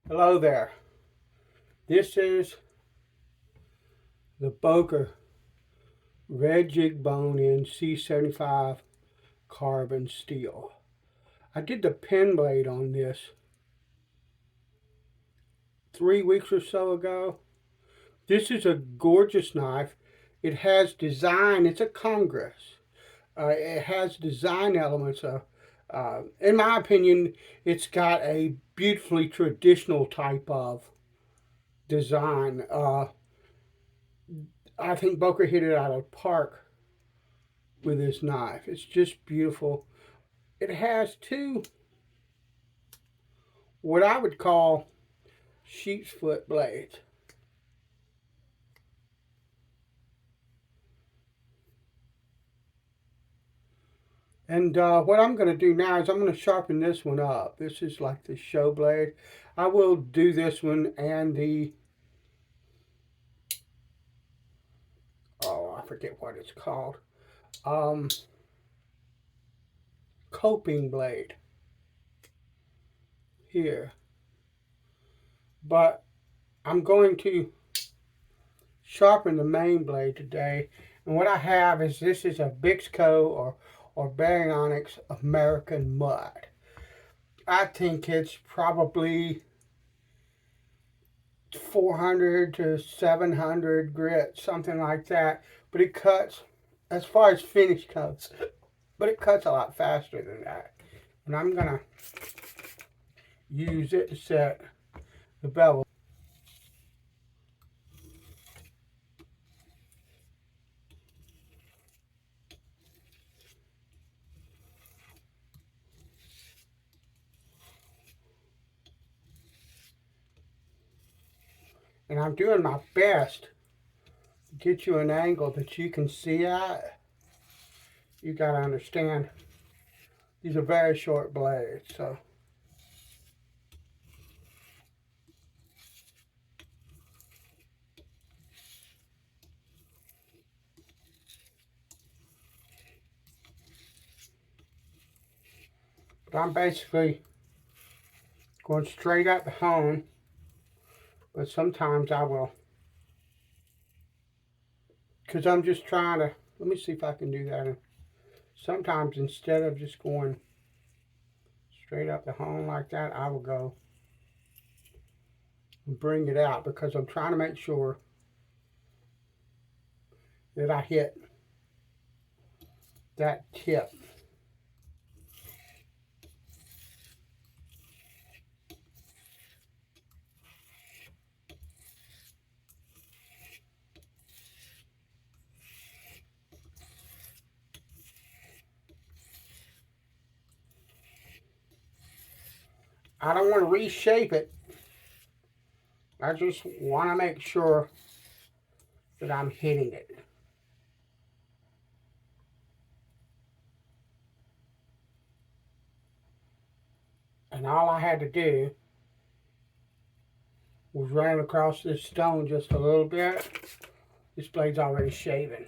Hello there. This is the Boker red jig bone in C75 carbon steel. I did the pen blade on this 3 weeks or so ago. This is a gorgeous knife. It has design. It's a Congress. It has design elements. In my opinion, it's got a beautifully traditional type of design. I think Boker hit it out of the park with this knife. It's just beautiful. It has two, what I would call sheep's foot blades. And what I'm going to do now is I'm going to sharpen this one up. This is like the show blade. I will do this one and the, I forget what it's called, coping blade here. But I'm going to sharpen the main blade today. And what I have is, this is a Bixco or Baryonyx American Mud. I think it's probably 400 to 700 grit, something like that. But it cuts, as far as finish goes, but it cuts a lot faster than that. And I'm going to use it to set the bevel. And I'm doing my best to get you an angle that you can see at. You got to understand, these are very short blades, so. But I'm basically going straight at the hone, but sometimes I will, because I'm just trying to, let me see if I can do that. And sometimes instead of just going straight up the hone like that, I will go and bring it out, because I'm trying to make sure that I hit that tip. I don't want to reshape it. I just want to make sure that I'm hitting it. And all I had to do was run across this stone just a little bit. This blade's already shaven.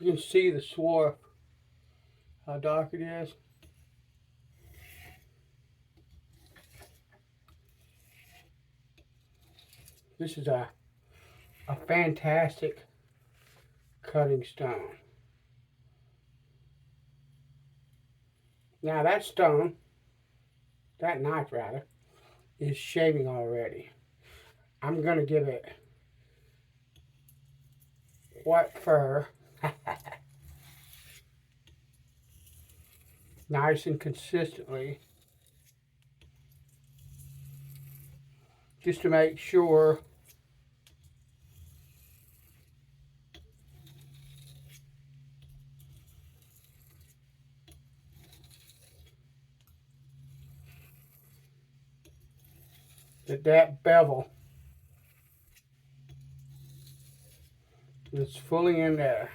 You can see the swarf, how dark it is. This is a fantastic cutting stone. Now that stone, that knife rather, is shaving already. I'm going to give it white fur, nice and consistently, just to make sure that that bevel is fully in there.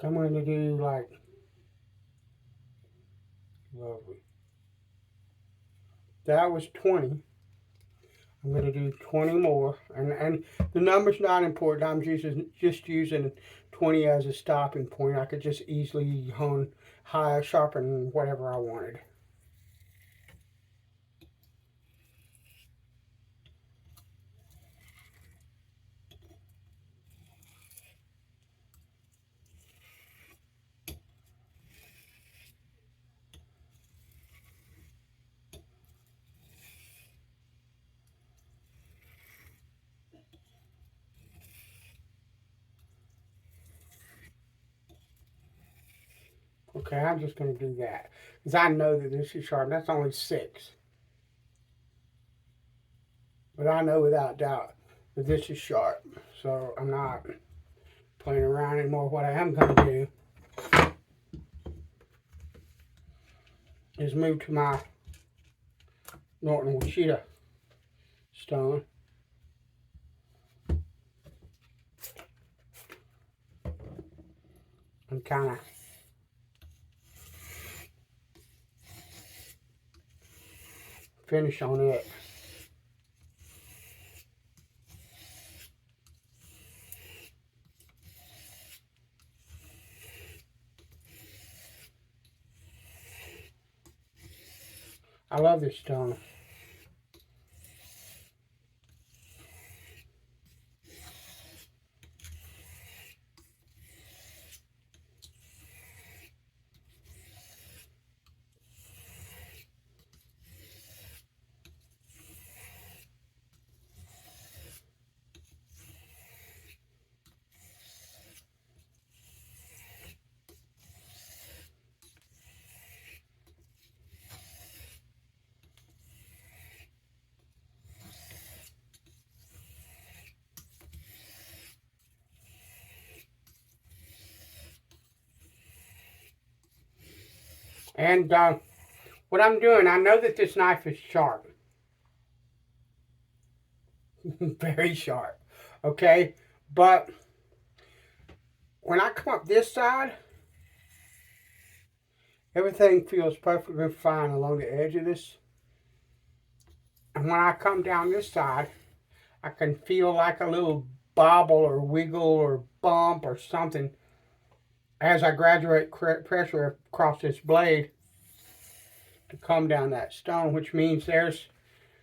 I'm going to do like, lovely. That was 20. I'm going to do 20 more. And the number's not important. I'm just using 20 as a stopping point. I could just easily sharpen whatever I wanted. Okay, I'm just going to do that. Because I know that this is sharp. That's only 6. But I know without doubt that this is sharp. So I'm not playing around anymore. What I am going to do is move to my Norton Washita stone. And kind of finish on it. I love this stone. And what I'm doing, I know that this knife is sharp. Very sharp. Okay? But when I come up this side, everything feels perfectly fine along the edge of this. And when I come down this side, I can feel like a little bobble or wiggle or bump or something as I graduate pressure across this blade to come down that stone, which means there's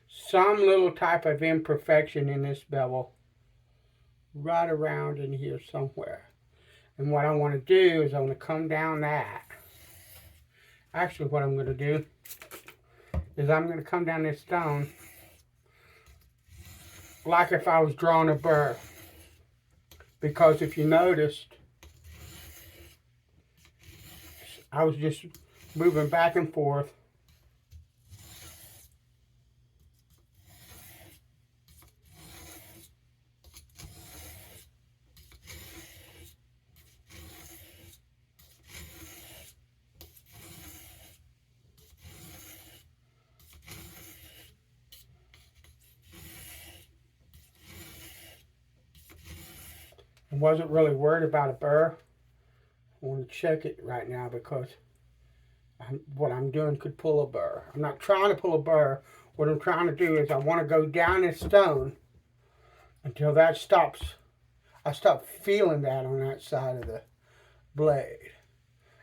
some little type of imperfection in this bevel right around in here somewhere. And what I want to do is I want to come down that. Actually, what I'm going to do is I'm going to come down this stone like if I was drawing a burr. Because if you noticed, I was just moving back and forth. I wasn't really worried about a burr. I want to check it right now because what I'm doing could pull a burr. I'm not trying to pull a burr. What I'm trying to do is I want to go down this stone until that stops. I stop feeling that on that side of the blade.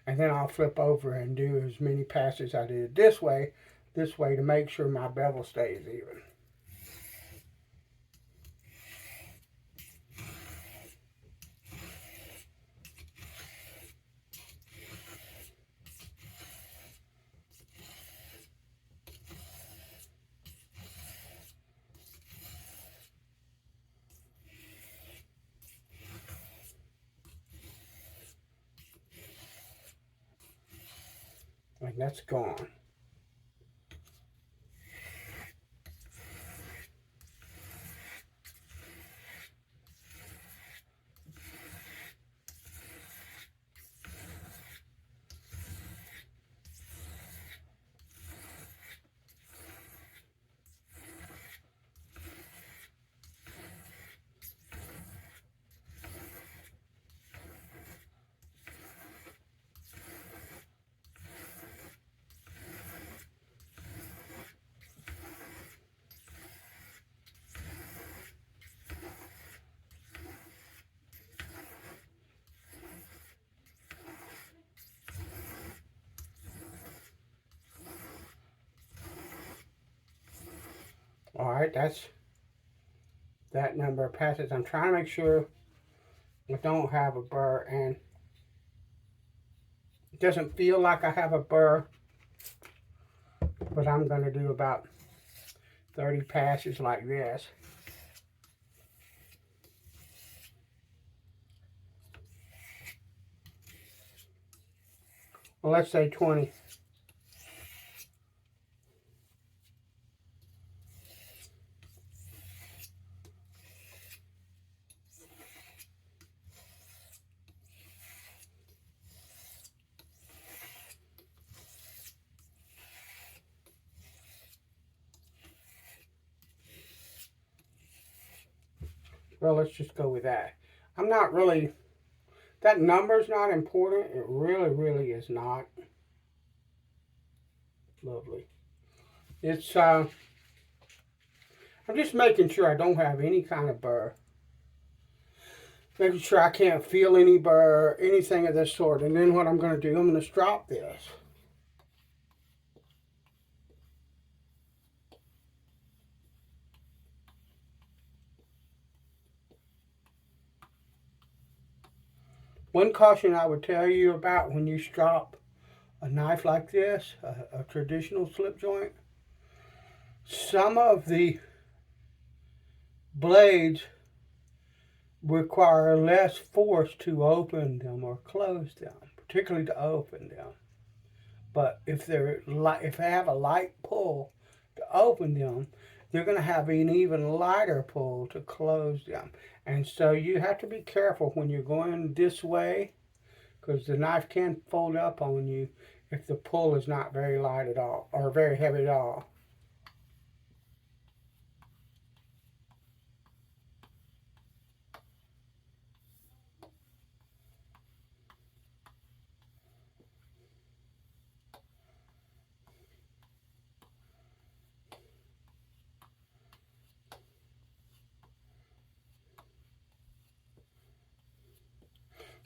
And then I'll flip over and do as many passes I did this way to make sure my bevel stays even. And that's gone. right, that's that number of passes. I'm trying to make sure I don't have a burr, and it doesn't feel like I have a burr, but I'm going to do about 30 passes like this. Well, let's say 20. Well, let's just go with that. I'm not really, that number's not important. It really, really is not. Lovely. It's, I'm just making sure I don't have any kind of burr. Making sure I can't feel any burr, anything of this sort. And then what I'm going to do, I'm going to strop this. One caution I would tell you about when you strop a knife like this, a traditional slip joint, some of the blades require less force to open them or close them, particularly to open them. But if they have a light pull to open them, they're going to have an even lighter pull to close them. And so you have to be careful when you're going this way, because the knife can fold up on you if the pull is not very light at all, or very heavy at all.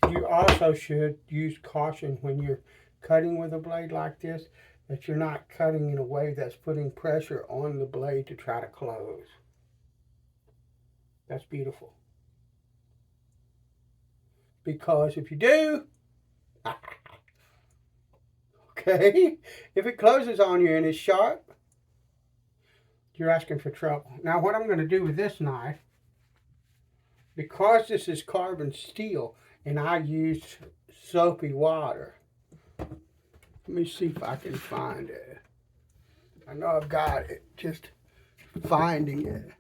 You also should use caution when you're cutting with a blade like this, that you're not cutting in a way that's putting pressure on the blade to try to close. That's beautiful. Because if you do, okay, if it closes on you and it's sharp, you're asking for trouble. Now what I'm going to do with this knife, because this is carbon steel and I used soapy water, let me see if I can find it. I know I've got it, just finding it.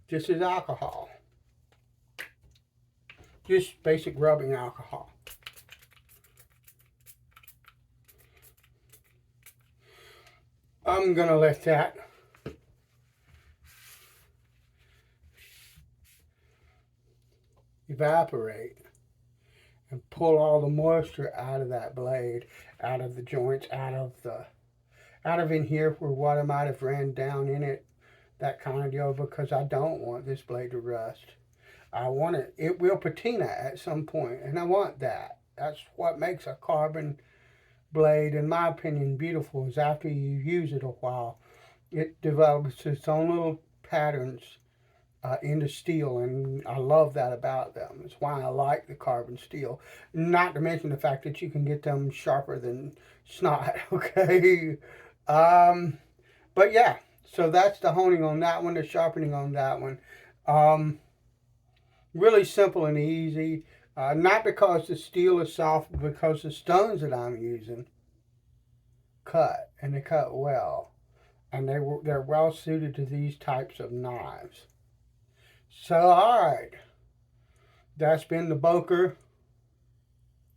This is alcohol. Just basic rubbing alcohol. I'm gonna let that evaporate and pull all the moisture out of that blade, out of the joints, out of in here where water might have ran down in it, that kind of deal, because I don't want this blade to rust. I want it will patina at some point, and I want that. That's what makes a carbon blade, in my opinion, beautiful, is after you use it a while, it develops its own little patterns into steel, and I love that about them. It's why I like the carbon steel. Not to mention the fact that you can get them sharper than snot, okay? But yeah, so that's the honing on that one, the sharpening on that one. Really simple and easy. Not because the steel is soft, but because the stones that I'm using cut, and they cut well. And they're well suited to these types of knives. So, alright, that's been the Boker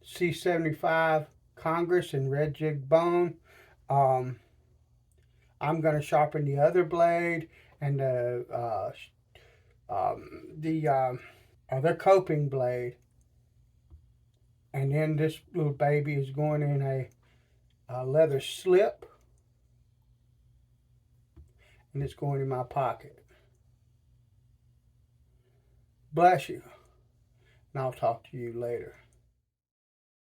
C75 Congress in red jig bone. I'm going to sharpen the other blade and the other coping blade. And then this little baby is going in a leather slip. And it's going in my pocket. Bless you. And I'll talk to you later.